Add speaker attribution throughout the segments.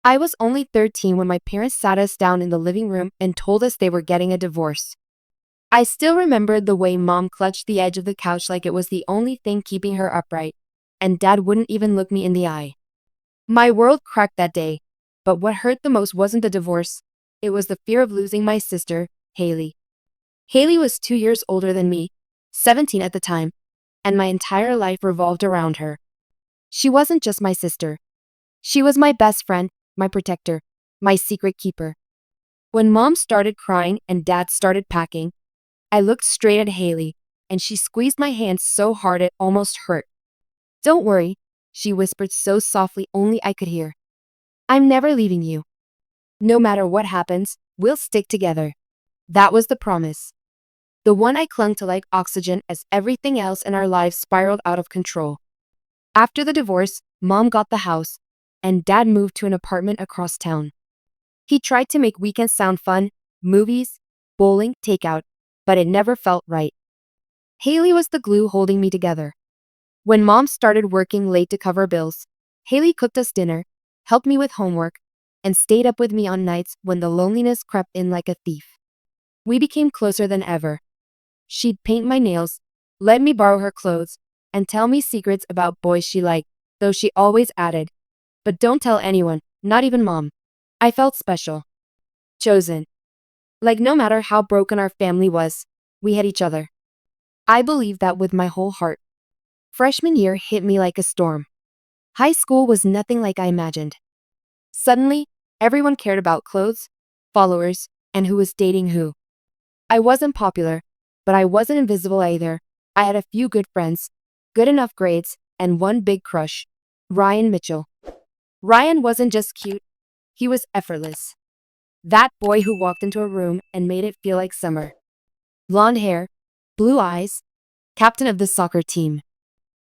Speaker 1: I was only 13 when my parents sat us down in the living room and told us they were getting a divorce. I still remembered the way Mom clutched the edge of the couch like it was the only thing keeping her upright, and Dad wouldn't even look me in the eye. My world cracked that day, but what hurt the most wasn't the divorce. It was the fear of losing my sister, Haley. Haley was 2 years older than me, 17 at the time, and my entire life revolved around her. She wasn't just my sister. She was my best friend, my protector, my secret keeper. When Mom started crying and Dad started packing, I looked straight at Haley, and she squeezed my hand so hard it almost hurt. "Don't worry," she whispered so softly only I could hear. "I'm never leaving you. No matter what happens, we'll stick together." That was the promise. The one I clung to like oxygen as everything else in our lives spiraled out of control. After the divorce, Mom got the house, and Dad moved to an apartment across town. He tried to make weekends sound fun, movies, bowling, takeout, but it never felt right. Haley was the glue holding me together. When Mom started working late to cover bills, Haley cooked us dinner, helped me with homework, and stayed up with me on nights when the loneliness crept in like a thief. We became closer than ever. She'd paint my nails, let me borrow her clothes, and tell me secrets about boys she liked, though she always added, "But don't tell anyone, not even Mom." I felt special. Chosen. Like no matter how broken our family was, we had each other. I believed that with my whole heart. Freshman year hit me like a storm. High school was nothing like I imagined. Suddenly, everyone cared about clothes, followers, and who was dating who. I wasn't popular, but I wasn't invisible either. I had a few good friends, good enough grades, and one big crush, Ryan Mitchell. Ryan wasn't just cute, he was effortless. That boy who walked into a room and made it feel like summer. Blonde hair, blue eyes, captain of the soccer team.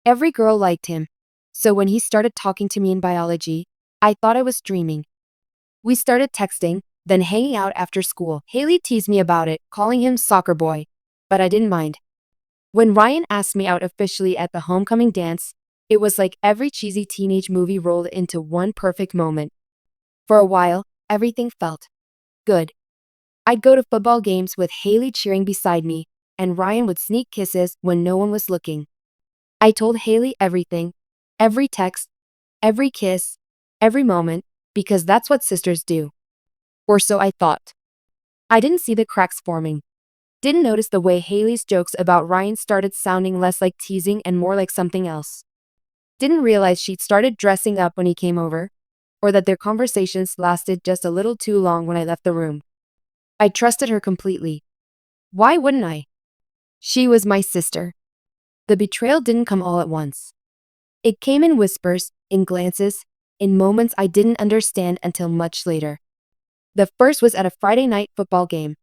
Speaker 1: Every girl liked him, so when he started talking to me in biology, I thought I was dreaming. We started texting, then hanging out after school. Haley teased me about it, calling him soccer boy, but I didn't mind. When Ryan asked me out officially at the homecoming dance, it was like every cheesy teenage movie rolled into one perfect moment. For a while, everything felt good. I'd go to football games with Haley cheering beside me, and Ryan would sneak kisses when no one was looking. I told Haley everything, every text, every kiss, every moment, because that's what sisters do. Or so I thought. I didn't see the cracks forming. Didn't notice the way Haley's jokes about Ryan started sounding less like teasing and more like something else. Didn't realize she'd started dressing up when he came over, or that their conversations lasted just a little too long when I left the room. I trusted her completely. Why wouldn't I? She was my sister. The betrayal didn't come all at once. It came in whispers, in glances, in moments I didn't understand until much later. The first was at a Friday night football game.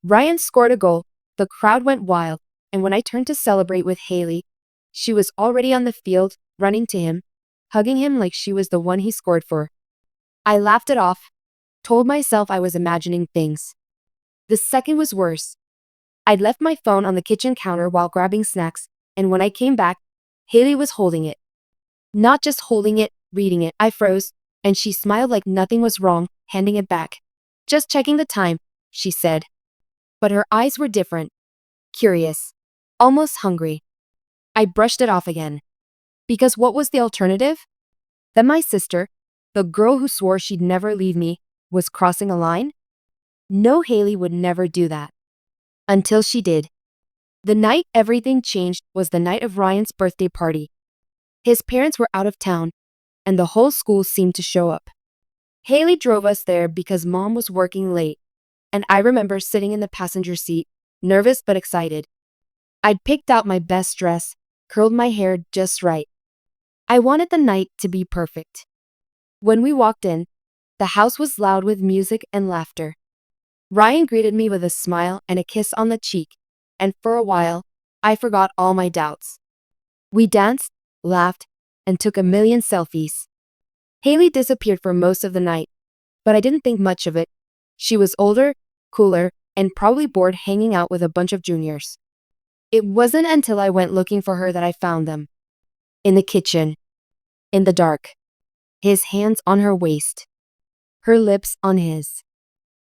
Speaker 1: Ryan scored a goal, the crowd went wild, and when I turned to celebrate with Haley, she was already on the field, running to him, hugging him like she was the one he scored for. I laughed it off, told myself I was imagining things. The second was worse. I'd left my phone on the kitchen counter while grabbing snacks, and when I came back, Haley was holding it. Not just holding it, reading it. I froze, and she smiled like nothing was wrong, handing it back. "Just checking the time," she said. But her eyes were different. Curious. Almost hungry. I brushed it off again. Because what was the alternative? That my sister, the girl who swore she'd never leave me, was crossing a line? No, Haley would never do that. Until she did. The night everything changed was the night of Ryan's birthday party. His parents were out of town, and the whole school seemed to show up. Haley drove us there because Mom was working late, and I remember sitting in the passenger seat, nervous but excited. I'd picked out my best dress, curled my hair just right. I wanted the night to be perfect. When we walked in, the house was loud with music and laughter. Ryan greeted me with a smile and a kiss on the cheek, and for a while, I forgot all my doubts. We danced, laughed, and took a million selfies. Haley disappeared for most of the night, but I didn't think much of it. She was older, cooler, and probably bored hanging out with a bunch of juniors. It wasn't until I went looking for her that I found them. In the kitchen. In the dark. His hands on her waist. her lips on his.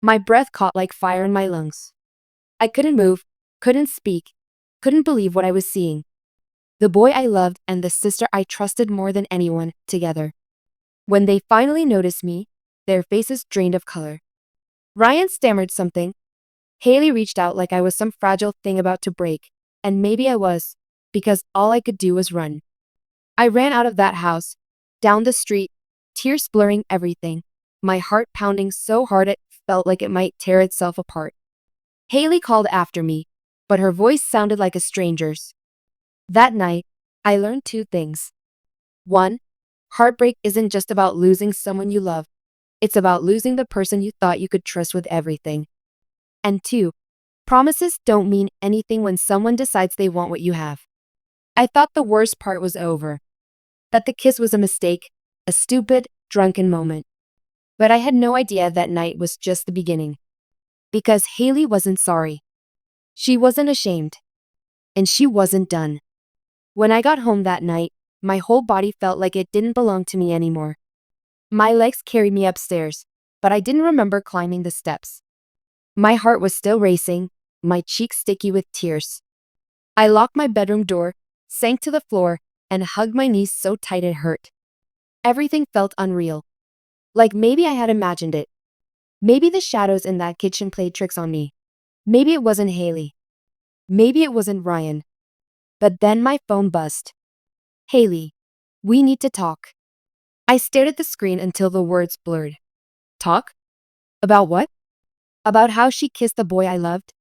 Speaker 1: My breath caught like fire in my lungs. I couldn't move, couldn't speak, couldn't believe what I was seeing. The boy I loved and the sister I trusted more than anyone, together. When they finally noticed me, their faces drained of color. Ryan stammered something. Haley reached out like I was some fragile thing about to break, and maybe I was, because all I could do was run. I ran out of that house, down the street, tears blurring everything, my heart pounding so hard it felt like it might tear itself apart. Haley called after me, but her voice sounded like a stranger's. That night, I learned two things. One, heartbreak isn't just about losing someone you love. It's about losing the person you thought you could trust with everything. And two, promises don't mean anything when someone decides they want what you have. I thought the worst part was over. That the kiss was a mistake, a stupid, drunken moment. But I had no idea that night was just the beginning. Because Haley wasn't sorry. She wasn't ashamed. And she wasn't done. When I got home that night, my whole body felt like it didn't belong to me anymore. My legs carried me upstairs, but I didn't remember climbing the steps. My heart was still racing, my cheeks sticky with tears. I locked my bedroom door, sank to the floor, and hugged my knees so tight it hurt. Everything felt unreal. Like maybe I had imagined it. Maybe the shadows in that kitchen played tricks on me. Maybe it wasn't Haley. Maybe it wasn't Ryan. But then my phone buzzed. Haley, we need to talk. I stared at the screen until the words blurred. Talk? About what? About how she kissed the boy I loved?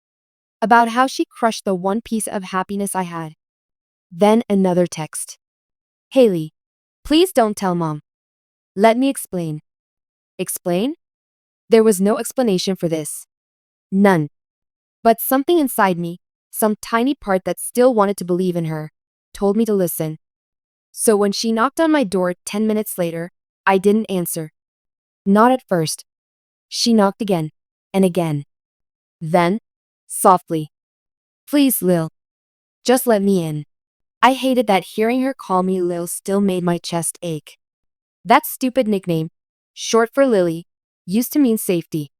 Speaker 1: About how she crushed the one piece of happiness I had? Then another text. Haley, please don't tell Mom. Let me explain. Explain? There was no explanation for this. None. But something inside me, some tiny part that still wanted to believe in her, told me to listen. So when she knocked on my door 10 minutes later, I didn't answer. Not at first. She knocked again, and again. Then, softly. Please, Lil. Just let me in. I hated that hearing her call me Lil still made my chest ache. That stupid nickname, short for Lily, used to mean safety.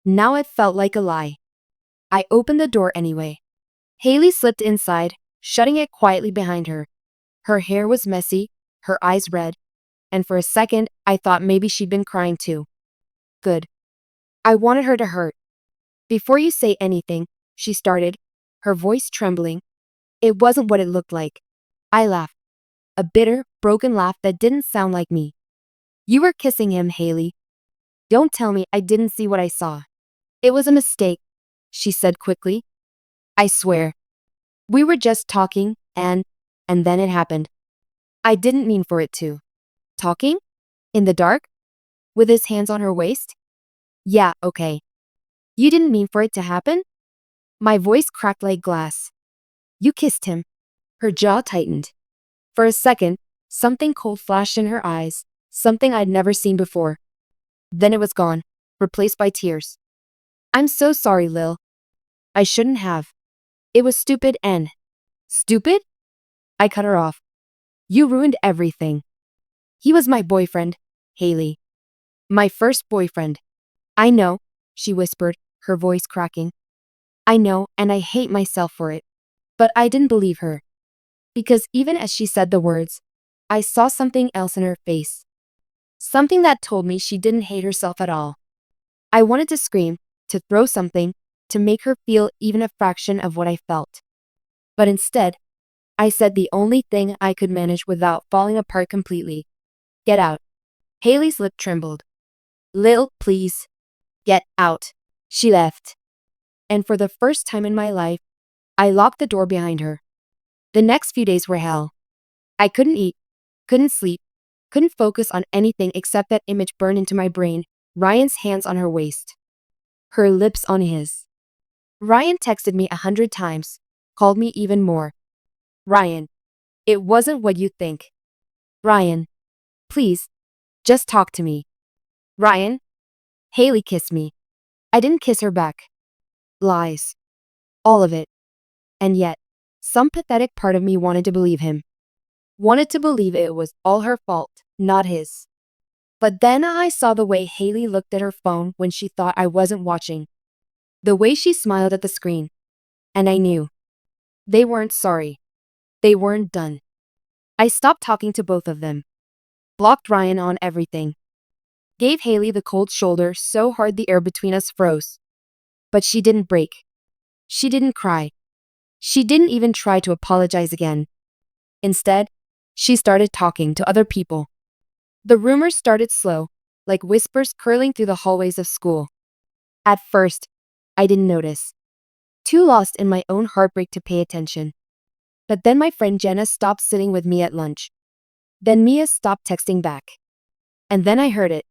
Speaker 1: Now it felt like a lie. I opened the door anyway. Haley slipped inside, shutting it quietly behind her. Her hair was messy, her eyes red, and for a second I thought maybe she'd been crying too. Good. I wanted her to hurt. Before you say anything, she started, her voice trembling. It wasn't what it looked like. I laughed. A bitter, broken laugh that didn't sound like me. You were kissing him, Haley. Don't tell me I didn't see what I saw. It was a mistake, she said quickly. I swear. We were just talking, and then it happened. I didn't mean for it to. Talking? In the dark? With his hands on her waist? Yeah, okay. You didn't mean for it to happen? My voice cracked like glass. You kissed him. Her jaw tightened. For a second, something cold flashed in her eyes, something I'd never seen before. Then it was gone, replaced by tears. I'm so sorry, Lil. I shouldn't have. It was stupid and... Stupid? I cut her off. You ruined everything. He was my boyfriend, Haley. My first boyfriend. I know, she whispered, her voice cracking. I know, and I hate myself for it. But I didn't believe her. Because even as she said the words, I saw something else in her face. Something that told me she didn't hate herself at all. I wanted to scream, to throw something, to make her feel even a fraction of what I felt. But instead, I said the only thing I could manage without falling apart completely. Get out. Haley's lip trembled. Lil, please. Get out. She left. And for the first time in my life, I locked the door behind her. The next few days were hell. I couldn't eat, couldn't sleep, couldn't focus on anything except that image burned into my brain, Ryan's hands on her waist. Her lips on his. Ryan texted me 100 times, called me even more. Ryan, it wasn't what you think. Ryan, please, just talk to me. Ryan, Haley kissed me. I didn't kiss her back. Lies. All of it. And yet, some pathetic part of me wanted to believe him. Wanted to believe it was all her fault, not his. But then I saw the way Haley looked at her phone when she thought I wasn't watching. The way she smiled at the screen. And I knew. They weren't sorry. They weren't done. I stopped talking to both of them. Blocked Ryan on everything. Gave Haley the cold shoulder so hard the air between us froze. But she didn't break. She didn't cry. She didn't even try to apologize again. Instead, she started talking to other people. The rumors started slow, like whispers curling through the hallways of school. At first, I didn't notice. Too lost in my own heartbreak to pay attention. But then my friend Jenna stopped sitting with me at lunch. Then Mia stopped texting back. And then I heard it.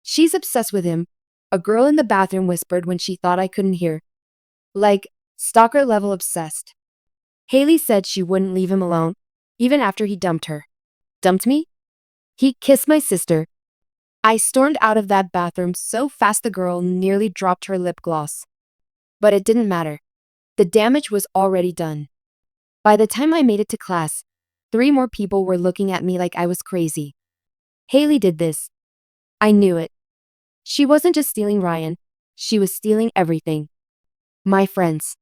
Speaker 1: She's obsessed with him, a girl in the bathroom whispered when she thought I couldn't hear. Like, stalker level obsessed. Haley said she wouldn't leave him alone, even after he dumped her. Dumped me? He kissed my sister. I stormed out of that bathroom so fast the girl nearly dropped her lip gloss. But it didn't matter. The damage was already done. By the time I made it to class, 3 more people were looking at me like I was crazy. Haley did this. I knew it. She wasn't just stealing Ryan, she was stealing everything. My friends.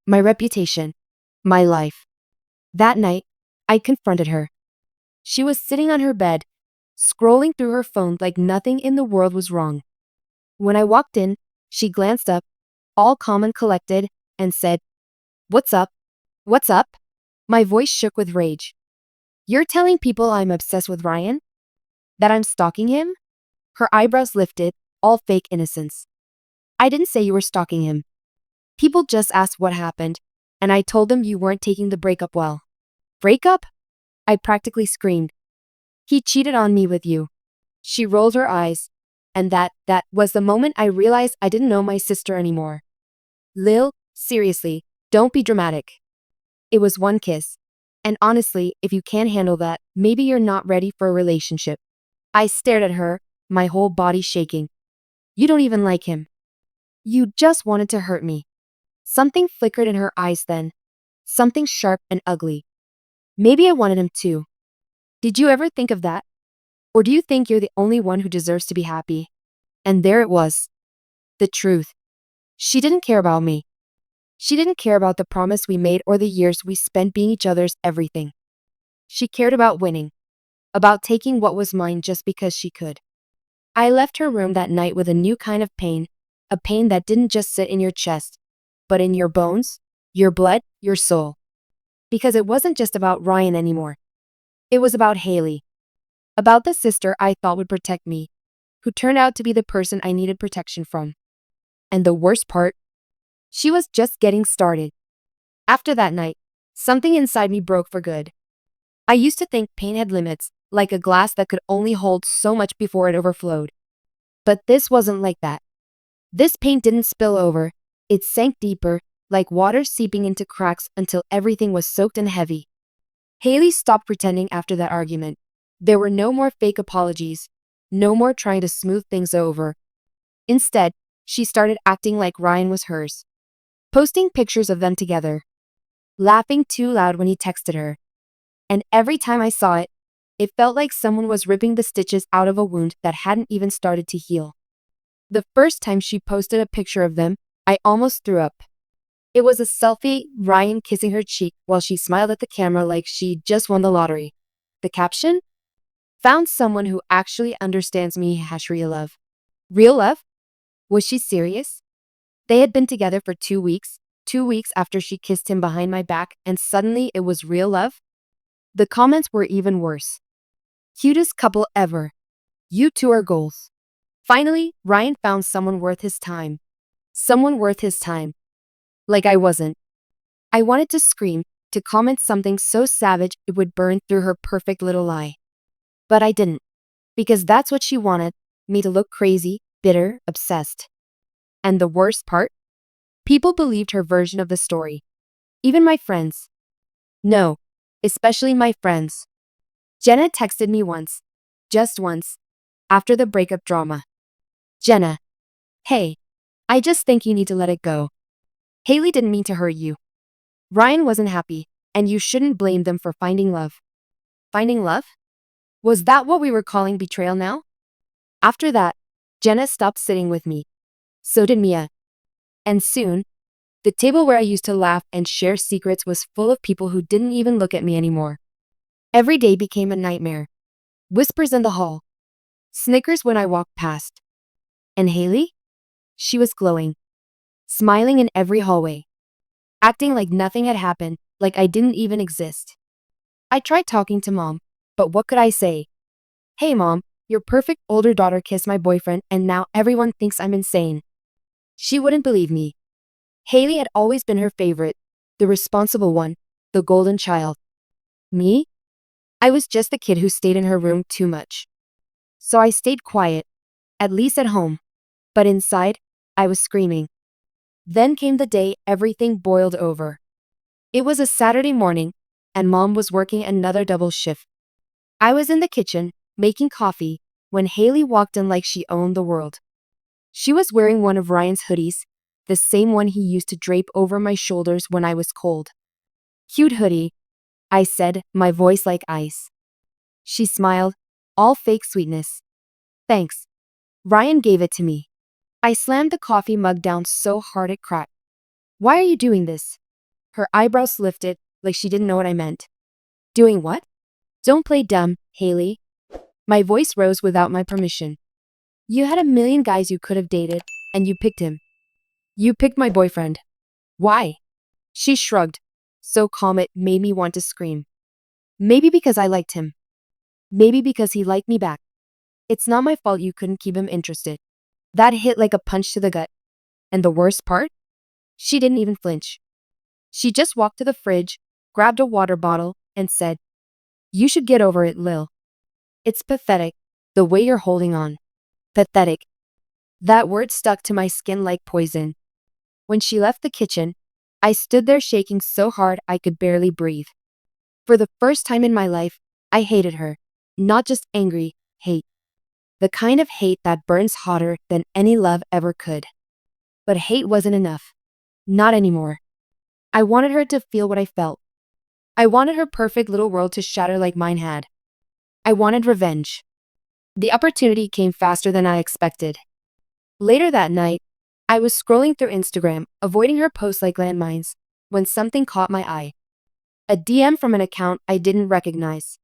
Speaker 1: My reputation. My life. That night, I confronted her. She was sitting on her bed, scrolling through her phone like nothing in the world was wrong. When I walked in, she glanced up, all calm and collected, and said, "What's up? What's up?" My voice shook with rage. "You're telling people I'm obsessed with Ryan? That I'm stalking him?" Her eyebrows lifted, all fake innocence. "I didn't say you were stalking him. People just asked what happened, and I told them you weren't taking the breakup well." "Breakup?" I practically screamed. "He cheated on me with you." She rolled her eyes, and that was the moment I realized I didn't know my sister anymore. "Lil, seriously, don't be dramatic. It was one kiss. And honestly, if you can't handle that, maybe you're not ready for a relationship." I stared at her, my whole body shaking. "You don't even like him. You just wanted to hurt me." Something flickered in her eyes then. Something sharp and ugly. "Maybe I wanted him too. Did you ever think of that? Or do you think you're the only one who deserves to be happy?" And there it was. The truth. She didn't care about me. She didn't care about the promise we made or the years we spent being each other's everything. She cared about winning. About taking what was mine just because she could. I left her room that night with a new kind of pain. A pain that didn't just sit in your chest, but in your bones, your blood, your soul. Because it wasn't just about Ryan anymore. It was about Haley. About the sister I thought would protect me, who turned out to be the person I needed protection from. And the worst part? She was just getting started. After that night, something inside me broke for good. I used to think pain had limits, like a glass that could only hold so much before it overflowed. But this wasn't like that. This pain didn't spill over. It sank deeper, like water seeping into cracks until everything was soaked and heavy. Haley stopped pretending after that argument. There were no more fake apologies, no more trying to smooth things over. Instead, she started acting like Ryan was hers. Posting pictures of them together. Laughing too loud when he texted her. And every time I saw it, it felt like someone was ripping the stitches out of a wound that hadn't even started to heal. The first time she posted a picture of them, I almost threw up. It was a selfie, Ryan kissing her cheek while she smiled at the camera like she'd just won the lottery. The caption? "Found someone who actually understands me # real love." Real love? Was she serious? They had been together for 2 weeks, 2 weeks after she kissed him behind my back, and suddenly it was real love? The comments were even worse. "Cutest couple ever. You two are goals." Finally, Ryan found someone worth his time. Someone worth his time. Like I wasn't. I wanted to scream, to comment something so savage it would burn through her perfect little lie. But I didn't. Because that's what she wanted, me to look crazy, bitter, obsessed. And the worst part? People believed her version of the story. Even my friends. No, especially my friends. Jenna texted me once. Just once. After the breakup drama. "Jenna. Hey. I just think you need to let it go. Haley didn't mean to hurt you. Ryan wasn't happy, and you shouldn't blame them for finding love." Finding love? Was that what we were calling betrayal now? After that, Jenna stopped sitting with me. So did Mia. And soon, the table where I used to laugh and share secrets was full of people who didn't even look at me anymore. Every day became a nightmare. Whispers in the hall. Snickers when I walked past. And Haley? She was glowing. Smiling in every hallway. Acting like nothing had happened, like I didn't even exist. I tried talking to Mom, but what could I say? Hey Mom, your perfect older daughter kissed my boyfriend and now everyone thinks I'm insane. She wouldn't believe me. Haley had always been her favorite, the responsible one, the golden child. Me? I was just the kid who stayed in her room too much. So I stayed quiet, at least at home. But inside, I was screaming. Then came the day everything boiled over. It was a Saturday morning, and Mom was working another double shift. I was in the kitchen, making coffee, when Haley walked in like she owned the world. She was wearing one of Ryan's hoodies, the same one he used to drape over my shoulders when I was cold. Cute hoodie, I said, my voice like ice. She smiled, all fake sweetness. Thanks. Ryan gave it to me. I slammed the coffee mug down so hard it cracked. Why are you doing this? Her eyebrows lifted, like she didn't know what I meant. Doing what? Don't play dumb, Haley. My voice rose without my permission. You had a million guys you could have dated, and you picked him. You picked my boyfriend. Why? She shrugged, so calm it made me want to scream. Maybe because I liked him. Maybe because he liked me back. It's not my fault you couldn't keep him interested. That hit like a punch to the gut. And the worst part? She didn't even flinch. She just walked to the fridge, grabbed a water bottle, and said, You should get over it, Lil. It's pathetic, the way you're holding on. Pathetic. That word stuck to my skin like poison. When she left the kitchen, I stood there shaking so hard I could barely breathe. For the first time in my life, I hated her. Not just angry, hate. The kind of hate that burns hotter than any love ever could. But hate wasn't enough. Not anymore. I wanted her to feel what I felt. I wanted her perfect little world to shatter like mine had. I wanted revenge. The opportunity came faster than I expected. Later that night, I was scrolling through Instagram, avoiding her posts like landmines, when something caught my eye. A DM from an account I didn't recognize.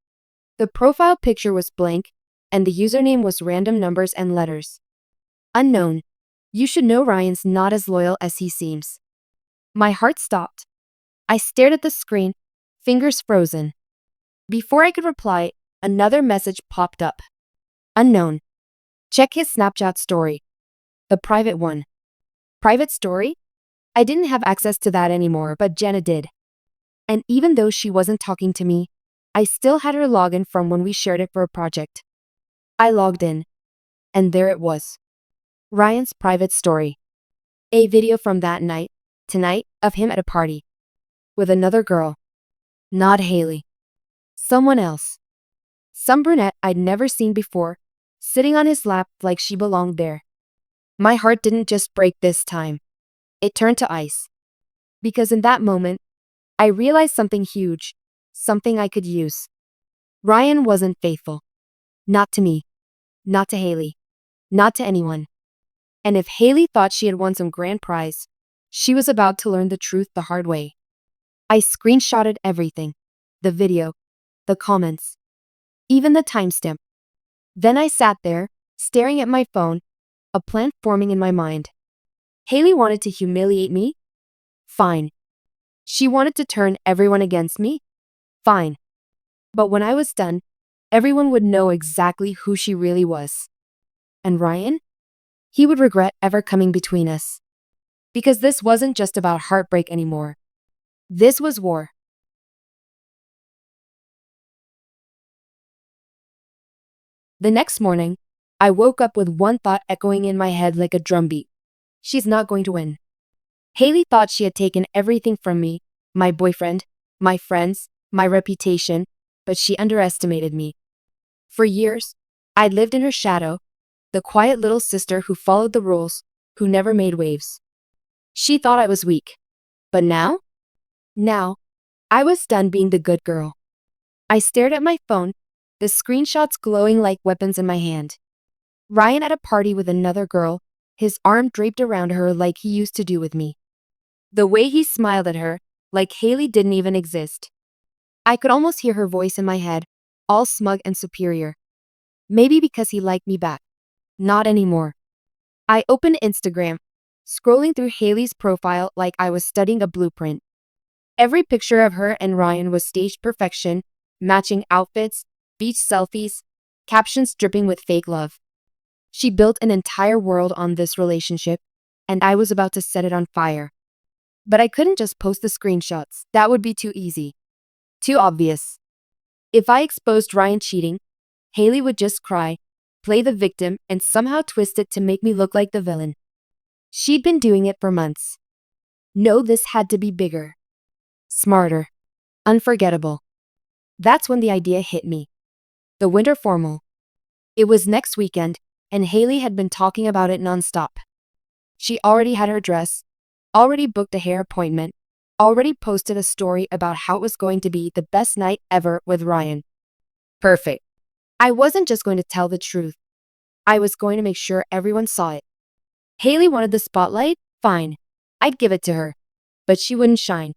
Speaker 1: The profile picture was blank, and the username was random numbers and letters. Unknown. You should know Ryan's not as loyal as he seems. My heart stopped. I stared at the screen, fingers frozen. Before I could reply, another message popped up. Unknown. Check his Snapchat story. The private one. Private story? I didn't have access to that anymore, but Jenna did. And even though she wasn't talking to me, I still had her login from when we shared it for a project. I logged in. And there it was. Ryan's private story. A video from that night, tonight, of him at a party. With another girl. Not Haley. Someone else. Some brunette I'd never seen before, sitting on his lap like she belonged there. My heart didn't just break this time. It turned to ice. Because in that moment, I realized something huge, something I could use. Ryan wasn't faithful. Not to me. Not to Haley. Not to anyone. And if Haley thought she had won some grand prize, she was about to learn the truth the hard way. I screenshotted everything. The video. The comments. Even the timestamp. Then I sat there, staring at my phone, a plan forming in my mind. Haley wanted to humiliate me? Fine. She wanted to turn everyone against me? Fine. But when I was done, everyone would know exactly who she really was. And Ryan? He would regret ever coming between us. Because this wasn't just about heartbreak anymore. This was war. The next morning, I woke up with one thought echoing in my head like a drumbeat. She's not going to win. Haley thought she had taken everything from me, my boyfriend, my friends, my reputation, but she underestimated me. For years, I'd lived in her shadow, the quiet little sister who followed the rules, who never made waves. She thought I was weak. But now? Now, I was done being the good girl. I stared at my phone, the screenshots glowing like weapons in my hand. Ryan at a party with another girl, his arm draped around her like he used to do with me. The way he smiled at her, like Haley didn't even exist. I could almost hear her voice in my head, all smug and superior. Maybe because he liked me back. Not anymore. I opened Instagram, scrolling through Haley's profile like I was studying a blueprint. Every picture of her and Ryan was staged perfection, matching outfits, beach selfies, captions dripping with fake love. She built an entire world on this relationship, and I was about to set it on fire. But I couldn't just post the screenshots. That would be too easy. Too obvious. If I exposed Ryan cheating, Haley would just cry, play the victim, and somehow twist it to make me look like the villain. She'd been doing it for months. No, this had to be bigger. Smarter. Unforgettable. That's when the idea hit me. The winter formal. It was next weekend, and Haley had been talking about it nonstop. She already had her dress, already booked a hair appointment, already posted a story about how it was going to be the best night ever with Ryan. Perfect. I wasn't just going to tell the truth. I was going to make sure everyone saw it. Haley wanted the spotlight? Fine. I'd give it to her. But she wouldn't shine.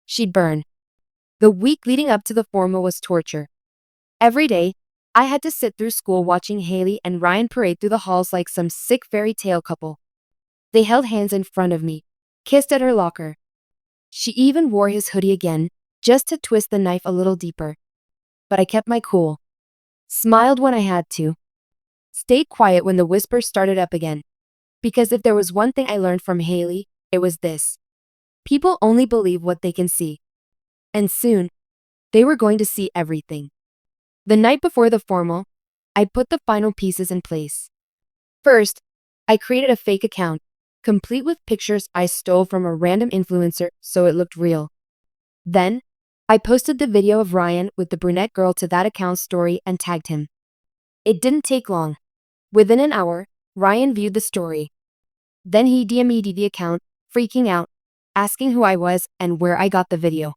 Speaker 1: She'd burn. The week leading up to the formal was torture. Every day, I had to sit through school watching Haley and Ryan parade through the halls like some sick fairy tale couple. They held hands in front of me, kissed at her locker. She even wore his hoodie again, just to twist the knife a little deeper. But I kept my cool. Smiled when I had to. Stayed quiet when the whispers started up again. Because if there was one thing I learned from Haley, it was this. People only believe what they can see. And soon, they were going to see everything. The night before the formal, I put the final pieces in place. First, I created a fake account, complete with pictures I stole from a random influencer so it looked real. Then, I posted the video of Ryan with the brunette girl to that account's story and tagged him. It didn't take long. Within an hour, Ryan viewed the story. Then he DM'd the account, freaking out, asking who I was and where I got the video.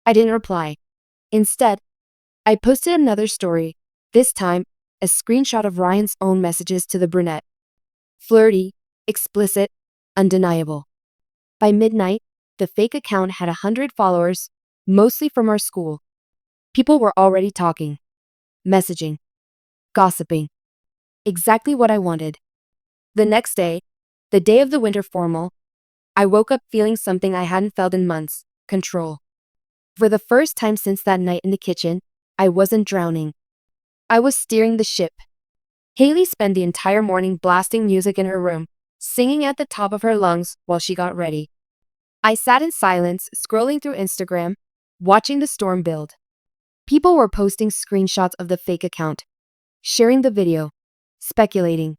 Speaker 1: I didn't reply. Instead, I posted another story, this time, a screenshot of Ryan's own messages to the brunette. Flirty, explicit, undeniable. By midnight, the fake account had 100 followers, mostly from our school. People were already talking, messaging, gossiping. Exactly what I wanted. The next day, the day of the winter formal, I woke up feeling something I hadn't felt in months, control. For the first time since that night in the kitchen, I wasn't drowning. I was steering the ship. Haley spent the entire morning blasting music in her room, singing at the top of her lungs while she got ready. I sat in silence, scrolling through Instagram, watching the storm build. People were posting screenshots of the fake account, sharing the video, speculating.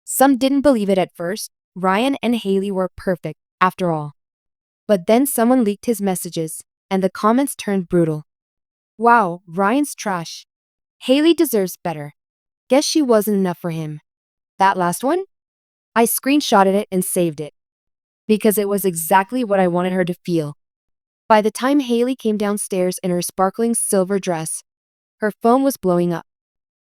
Speaker 1: Some didn't believe it at first. Ryan and Haley were perfect, after all. But then someone leaked his messages, and the comments turned brutal. Wow, Ryan's trash. Haley deserves better. Guess she wasn't enough for him. That last one? I screenshotted it and saved it. Because it was exactly what I wanted her to feel. By the time Haley came downstairs in her sparkling silver dress, her phone was blowing up.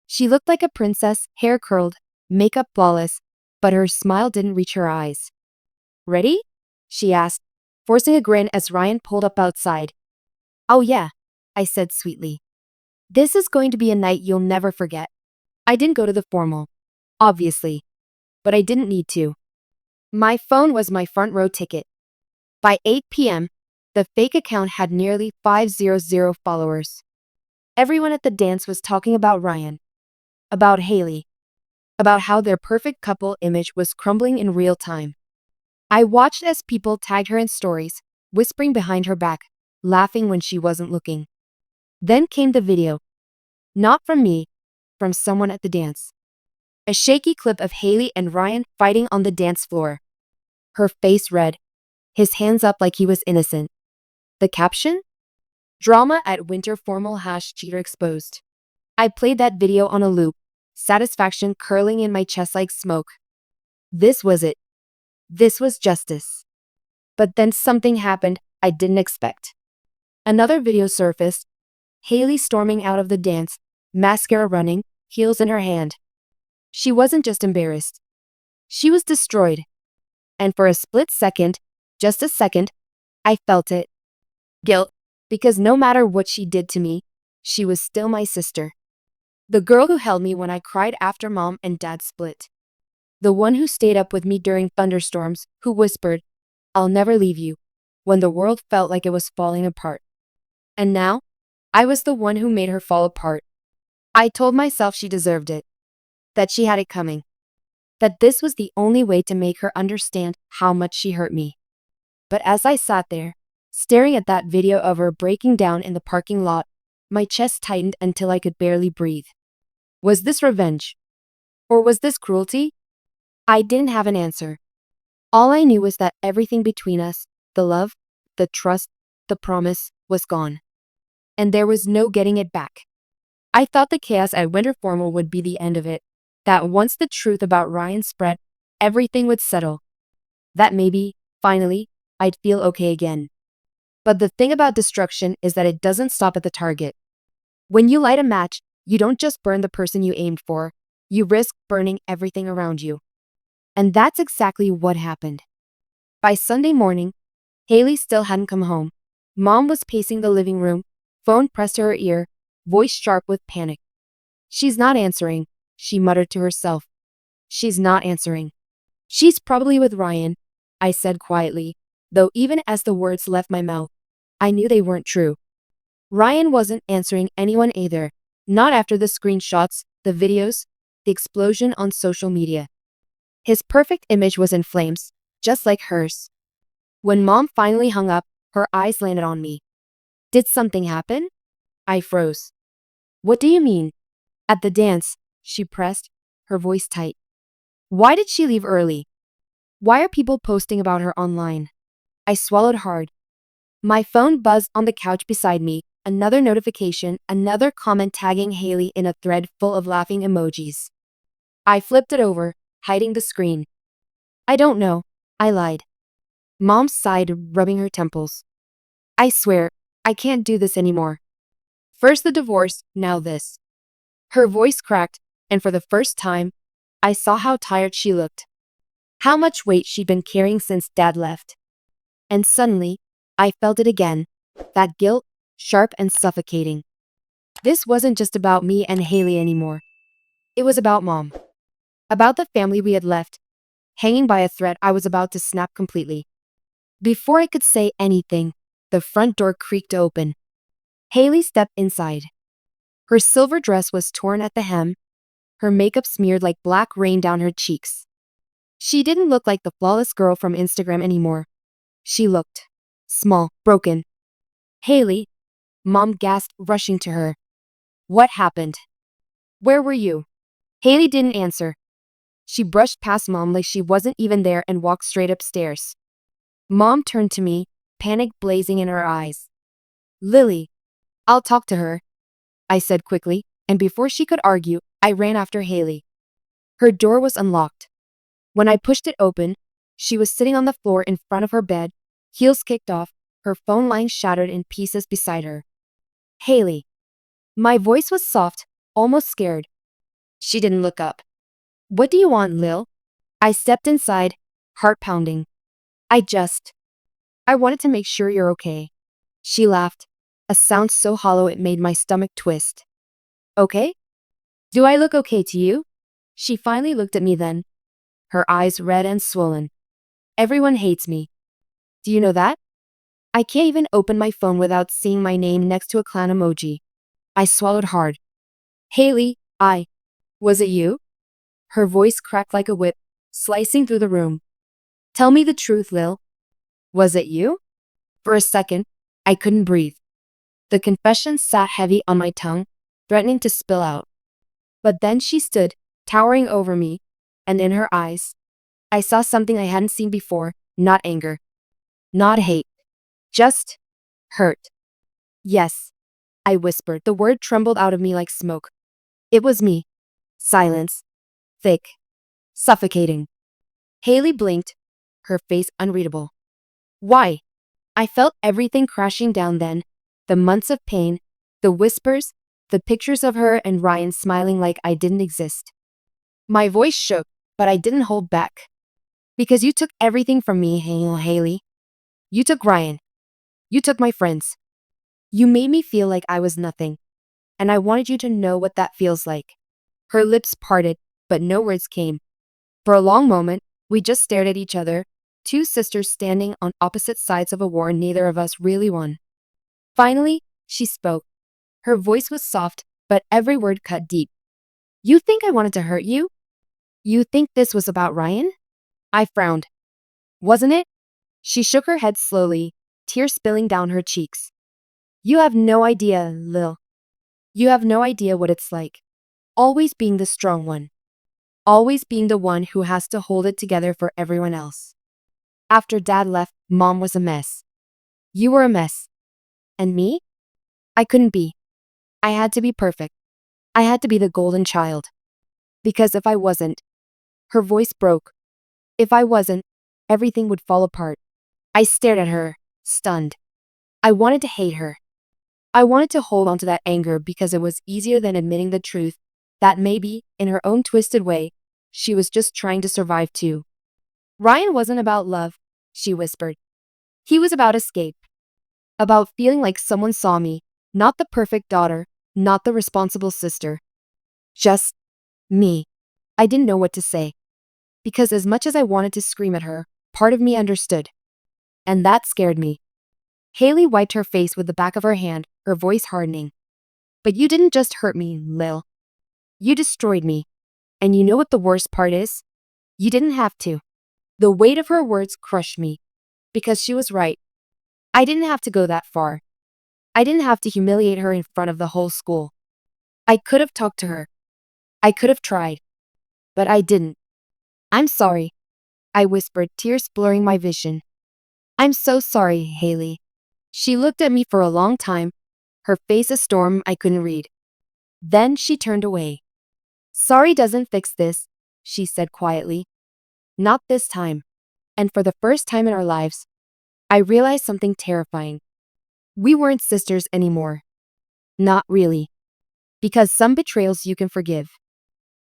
Speaker 1: She looked like a princess, hair curled, makeup flawless, but her smile didn't reach her eyes. Ready? She asked, forcing a grin as Ryan pulled up outside. Oh yeah, I said sweetly. This is going to be a night you'll never forget. I didn't go to the formal, obviously, but I didn't need to. My phone was my front row ticket. By 8 p.m., the fake account had nearly 500 followers. Everyone at the dance was talking about Ryan, about Haley, about how their perfect couple image was crumbling in real time. I watched as people tagged her in stories, whispering behind her back, laughing when she wasn't looking. Then came the video. Not from me, from someone at the dance. A shaky clip of Haley and Ryan fighting on the dance floor. Her face red, his hands up like he was innocent. The caption? Drama at winter formal # cheater exposed. I played that video on a loop, satisfaction curling in my chest like smoke. This was it. This was justice. But then something happened I didn't expect. Another video surfaced, Haley storming out of the dance, mascara running, heels in her hand. She wasn't just embarrassed. She was destroyed. And for a split second, just a second, I felt it. Guilt. Because no matter what she did to me, she was still my sister. The girl who held me when I cried after mom and dad split. The one who stayed up with me during thunderstorms, who whispered, "I'll never leave you," when the world felt like it was falling apart. And now, I was the one who made her fall apart. I told myself she deserved it, that she had it coming, that this was the only way to make her understand how much she hurt me. But as I sat there, staring at that video of her breaking down in the parking lot, my chest tightened until I could barely breathe. Was this revenge? Or was this cruelty? I didn't have an answer. All I knew was that everything between us, the love, the trust, the promise, was gone. And there was no getting it back. I thought the chaos at Winter Formal would be the end of it, that once the truth about Ryan spread, everything would settle. That maybe, finally, I'd feel okay again. But the thing about destruction is that it doesn't stop at the target. When you light a match, you don't just burn the person you aimed for, you risk burning everything around you. And that's exactly what happened. By Sunday morning, Haley still hadn't come home. Mom was pacing the living room, phone pressed to her ear, voice sharp with panic. "She's not answering," she muttered to herself. "She's not answering. She's probably with Ryan," I said quietly, though even as the words left my mouth, I knew they weren't true. Ryan wasn't answering anyone either, not after the screenshots, the videos, the explosion on social media. His perfect image was in flames, just like hers. When Mom finally hung up, her eyes landed on me. "Did something happen?" I froze. "What do you mean?" "At the dance," she pressed, her voice tight. "Why did she leave early? Why are people posting about her online?" I swallowed hard. My phone buzzed on the couch beside me, another notification, another comment tagging Haley in a thread full of laughing emojis. I flipped it over, hiding the screen. "I don't know," I lied. Mom sighed, rubbing her temples. "I swear, I can't do this anymore. First the divorce, now this." Her voice cracked, and for the first time, I saw how tired she looked. How much weight she'd been carrying since Dad left. And suddenly, I felt it again. That guilt, sharp and suffocating. This wasn't just about me and Haley anymore. It was about Mom. About the family we had left. Hanging by a thread, I was about to snap completely. Before I could say anything, the front door creaked open. Haley stepped inside. Her silver dress was torn at the hem, her makeup smeared like black rain down her cheeks. She didn't look like the flawless girl from Instagram anymore. She looked small, broken. "Haley," Mom gasped, rushing to her. "What happened? Where were you?" Haley didn't answer. She brushed past Mom like she wasn't even there and walked straight upstairs. Mom turned to me, panic blazing in her eyes. "Lily, I'll talk to her," I said quickly, and before she could argue, I ran after Haley. Her door was unlocked. When I pushed it open, she was sitting on the floor in front of her bed, heels kicked off, her phone line shattered in pieces beside her. "Haley." My voice was soft, almost scared. She didn't look up. "What do you want, Lil?" I stepped inside, heart pounding. I wanted to make sure you're okay." She laughed, a sound so hollow it made my stomach twist. "Okay? Do I look okay to you?" She finally looked at me then, her eyes red and swollen. "Everyone hates me. Do you know that? I can't even open my phone without seeing my name next to a clown emoji." I swallowed hard. "Haley, was it you?" Her voice cracked like a whip, slicing through the room. "Tell me the truth, Lil. Was it you?" For a second, I couldn't breathe. The confession sat heavy on my tongue, threatening to spill out. But then she stood, towering over me, and in her eyes, I saw something I hadn't seen before, not anger, not hate, just hurt. "Yes," I whispered. The word trembled out of me like smoke. "It was me." Silence. Thick. Suffocating. Haley blinked, her face unreadable. "Why?" I felt everything crashing down then. The months of pain, the whispers, the pictures of her and Ryan smiling like I didn't exist. My voice shook, but I didn't hold back. Because you took everything from me, Haley. You took Ryan. You took my friends. You made me feel like I was nothing. And I wanted you to know what that feels like. Her lips parted, but no words came. For a long moment, we just stared at each other, two sisters standing on opposite sides of a war neither of us really won. Finally, she spoke. Her voice was soft, but every word cut deep. You think I wanted to hurt you? You think this was about Ryan? I frowned. Wasn't it? She shook her head slowly, tears spilling down her cheeks. You have no idea, Lil. You have no idea what it's like. Always being the strong one. Always being the one who has to hold it together for everyone else. After Dad left, Mom was a mess. You were a mess. And me? I couldn't be. I had to be perfect. I had to be the golden child. Because if I wasn't, her voice broke. If I wasn't, everything would fall apart. I stared at her, stunned. I wanted to hate her. I wanted to hold on to that anger because it was easier than admitting the truth that maybe, in her own twisted way, she was just trying to survive too. Ryan wasn't about love, she whispered. He was about escape. About feeling like someone saw me, not the perfect daughter, not the responsible sister. Just me. I didn't know what to say. Because as much as I wanted to scream at her, part of me understood. And that scared me. Haley wiped her face with the back of her hand, her voice hardening. But you didn't just hurt me, Lil. You destroyed me. And you know what the worst part is? You didn't have to. The weight of her words crushed me. Because she was right. I didn't have to go that far. I didn't have to humiliate her in front of the whole school. I could have talked to her. I could have tried. But I didn't. I'm sorry, I whispered, tears blurring my vision. I'm so sorry, Haley. She looked at me for a long time, her face a storm I couldn't read. Then she turned away. Sorry doesn't fix this, she said quietly. Not this time. And for the first time in our lives, I realized something terrifying. We weren't sisters anymore. Not really. Because some betrayals you can forgive.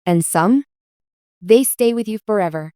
Speaker 1: And some? They stay with you forever.